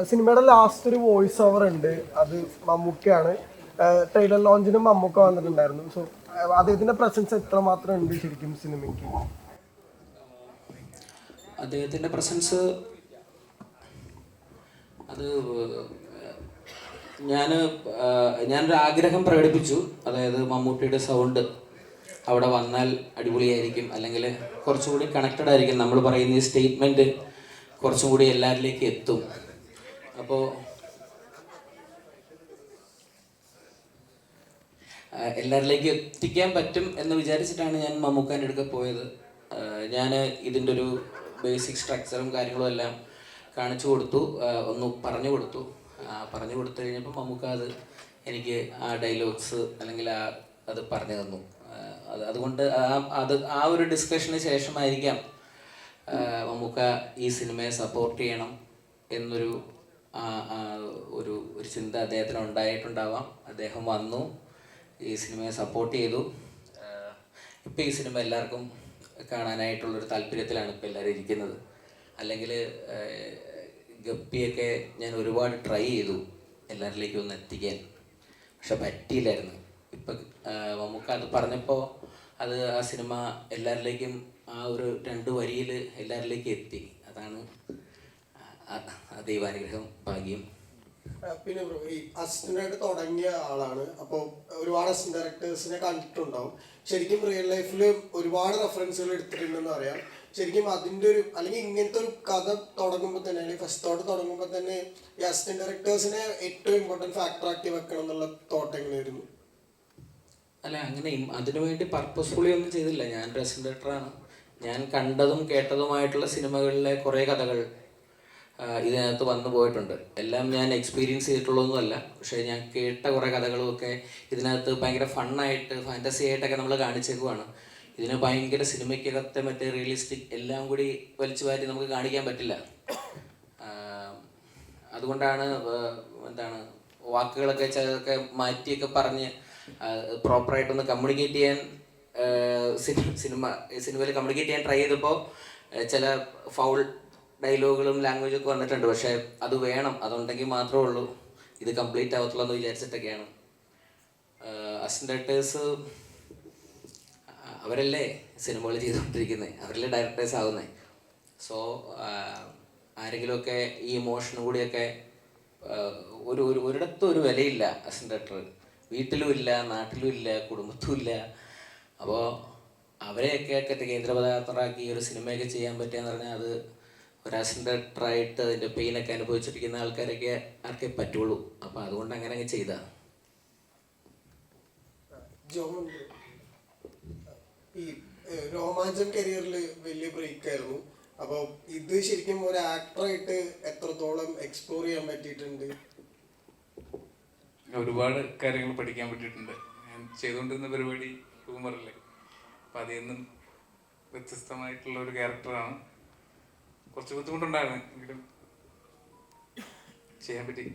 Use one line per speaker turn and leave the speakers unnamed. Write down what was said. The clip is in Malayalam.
സിനിമയുടെ ലാസ്റ്റ് ഒരു വോയിസ് ഓവർ ഉണ്ട്, അത് മമ്മൂക്കയാണ്. ട്രെയിലർ ലോഞ്ചിനും മമ്മൂക്ക വന്നിട്ടുണ്ടായിരുന്നു. സോ അദ്ദേഹത്തിന്റെ പ്രസൻസ് എത്രമാത്രം ഉണ്ട് ശരിക്കും സിനിമയ്ക്ക്?
അദ്ദേഹത്തിൻ്റെ പ്രസൻസ് അത് ഞാനൊരു ആഗ്രഹം പ്രകടിപ്പിച്ചു. അതായത് മമ്മൂട്ടിയുടെ സൗണ്ട് അവിടെ വന്നാൽ അടിപൊളിയായിരിക്കും, അല്ലെങ്കിൽ കുറച്ചുകൂടി കണക്റ്റഡ് ആയിരിക്കും, നമ്മൾ പറയുന്ന ഈ സ്റ്റേറ്റ്മെൻറ്റ് കുറച്ചും കൂടി എല്ലാവരിലേക്ക് എത്തും. അപ്പോൾ എല്ലാവരിലേക്ക് എത്തിക്കാൻ പറ്റും എന്ന് വിചാരിച്ചിട്ടാണ് ഞാൻ മമ്മൂക്കാൻ്റെ അടുക്ക പോയത്. ഞാൻ ഇതിൻ്റെ ഒരു ബേസിക് സ്ട്രക്ചറും കാര്യങ്ങളും എല്ലാം കാണിച്ചു കൊടുത്തു, ഒന്ന് പറഞ്ഞു കൊടുത്തു കഴിഞ്ഞപ്പോൾ മമ്മൂക്ക അത് എനിക്ക് ആ ഡയലോഗ്സ് അല്ലെങ്കിൽ അത് പറഞ്ഞു തന്നു. അതുകൊണ്ട് ആ ഒരു ഡിസ്കഷന് ശേഷമായിരിക്കാം മമ്മൂക്ക ഈ സിനിമയെ സപ്പോർട്ട് ചെയ്യണം എന്നൊരു ഒരു ചിന്ത അദ്ദേഹത്തിന് ഉണ്ടായിട്ടുണ്ടാവാം. അദ്ദേഹം വന്നു, ഈ സിനിമയെ സപ്പോർട്ട് ചെയ്തു. ഇപ്പോൾ ഈ സിനിമ എല്ലാവർക്കും കാണാനായിട്ടുള്ളൊരു താല്പര്യത്തിലാണ് ഇപ്പോൾ എല്ലാവരും ഇരിക്കുന്നത്. അല്ലെങ്കിൽ ഗപ്പിയൊക്കെ ഞാൻ ഒരുപാട് ട്രൈ ചെയ്തു എല്ലാവരിലേക്കും ഒന്ന് എത്തിക്കാൻ, പക്ഷെ പറ്റിയില്ലായിരുന്നു. ഇപ്പം മമ്മൂക്ക അത് പറഞ്ഞപ്പോൾ ആ സിനിമ എല്ലാവരിലേക്കും ആ ഒരു 2 വരിയിൽ എല്ലാവരിലേക്കും എത്തി. അതാണ് ദൈവാനുഗ്രഹം, ഭാഗ്യം.
പിന്നെ ഈ അസിസ്റ്റൻ്റായിട്ട് തുടങ്ങിയ ആളാണ്, അപ്പോൾ ഒരുപാട് അസിസ്റ്റന്റ് ഡയറക്ടേഴ്സിനെ കണ്ടിട്ടുണ്ടാവും. ശരിക്കും റിയൽ ലൈഫിൽ ഒരുപാട് റെഫറൻസുകൾ എടുത്തിട്ടുണ്ടെന്ന് അറിയാം. ശരിക്കും അതിൻ്റെ ഒരു അല്ലെങ്കിൽ ഇങ്ങനത്തെ ഒരു കഥ തുടങ്ങുമ്പോൾ തന്നെ, അല്ലെങ്കിൽ ഫസ്റ്റ് തോട്ട് തുടങ്ങുമ്പോൾ തന്നെ ഈ അസിസ്റ്റന്റ് ഡയറക്ടേഴ്സിനെ ഏറ്റവും ഇമ്പോർട്ടൻറ്റ് ഫാക്ടറാക്കി വെക്കണം എന്നുള്ള തോട്ട് എങ്ങനെയായിരുന്നു?
അല്ല, അങ്ങനെ അതിനുവേണ്ടി പർപ്പസ്ഫുള്ളി ഒന്നും ചെയ്തില്ല. ഞാനൊരു അസിസ്റ്റന്റ് ഡയറക്ടറാണ്. ഞാൻ കണ്ടതും കേട്ടതുമായിട്ടുള്ള സിനിമകളിലെ കുറേ കഥകൾ ഇതിനകത്ത് വന്നു പോയിട്ടുണ്ട്. എല്ലാം ഞാൻ എക്സ്പീരിയൻസ് ചെയ്തിട്ടുള്ളതൊന്നുമല്ല, പക്ഷേ ഞാൻ കേട്ട കുറേ കഥകളുമൊക്കെ ഇതിനകത്ത് ഭയങ്കര ഫണ്ണായിട്ട് ഫാൻറ്റസി ആയിട്ടൊക്കെ നമ്മൾ കാണിച്ചേക്കുവാണ്. ഇതിന് ഭയങ്കര സിനിമയ്ക്കകത്തെ മറ്റേ റിയലിസ്റ്റിക് എല്ലാം കൂടി വലിച്ചു വാരി നമുക്ക് കാണിക്കാൻ പറ്റില്ല. അതുകൊണ്ടാണ് വാക്കുകളൊക്കെ ചിലതൊക്കെ മാറ്റിയൊക്കെ പറഞ്ഞ് പ്രോപ്പറായിട്ടൊന്ന് കമ്മ്യൂണിക്കേറ്റ് ചെയ്യാൻ സിനിമയിൽ കമ്മ്യൂണിക്കേറ്റ് ചെയ്യാൻ ട്രൈ ചെയ്തപ്പോൾ ചില ഫൗൾ ഡയലോഗുകളും ലാംഗ്വേജൊക്കെ വന്നിട്ടുണ്ട്. പക്ഷേ അത് വേണം, അതുണ്ടെങ്കിൽ മാത്രമേ ഉള്ളൂ ഇത് കംപ്ലീറ്റ് ആവത്തുള്ളൂ എന്ന് വിചാരിച്ചിട്ടൊക്കെയാണ്. അസിസ്റ്റന്റ് ഡയറക്ടേഴ്സ് അവരല്ലേ സിനിമകൾ ചെയ്തുകൊണ്ടിരിക്കുന്നത്, അവരല്ലേ ഡയറക്ടേഴ്സ് ആവുന്നത്. സോ ആരെങ്കിലുമൊക്കെ ഈ ഇമോഷനും കൂടിയൊക്കെ ഒരിടത്തും ഒരു വിലയില്ല അസിസ്റ്റന്റ് ഡയറക്ടർ. വീട്ടിലും ഇല്ല, നാട്ടിലും ഇല്ല, കുടുംബത്തും ഇല്ല. അപ്പോൾ അവരെയൊക്കെ കേന്ദ്രപദാർത്ഥമാക്കി ഒരു സിനിമയൊക്കെ ചെയ്യാൻ പറ്റുകയെന്ന് പറഞ്ഞാൽ അത് ഒരു അസിസ്റ്റന്റ് ഡയറക്ടറായിട്ട് അതിൻ്റെ പെയിനൊക്കെ അനുഭവിച്ചിരിക്കുന്ന ആർക്കേ പറ്റുള്ളൂ. അപ്പോൾ അതുകൊണ്ട് അങ്ങനെ ചെയ്താ.
ഈ രോമാഞ്ചം കരിയറിൽ വലിയ ബ്രേക്ക് ആയിരുന്നു. അപ്പോൾ ഇത് ശരിക്കും ഒരു ആക്ടറായിട്ട് എത്രത്തോളം എക്സ്പ്ലോർ ചെയ്യാൻ പറ്റിയിട്ടുണ്ട്?
ഒരുപാട് കാര്യങ്ങൾ പഠിക്കാൻ പറ്റിയിട്ടുണ്ട്. ഞാൻ ചെയ്തുകൊണ്ടിരുന്ന പരിപാടി ഹ്യൂമറല്ലേ, അപ്പം അതിൽ നിന്നും വ്യത്യസ്തമായിട്ടുള്ള ഒരു ക്യാരക്ടറാണ്. കുറച്ച് ബുദ്ധിമുട്ടുണ്ടായിരുന്നു, എങ്കിലും ചെയ്യാൻ പറ്റി.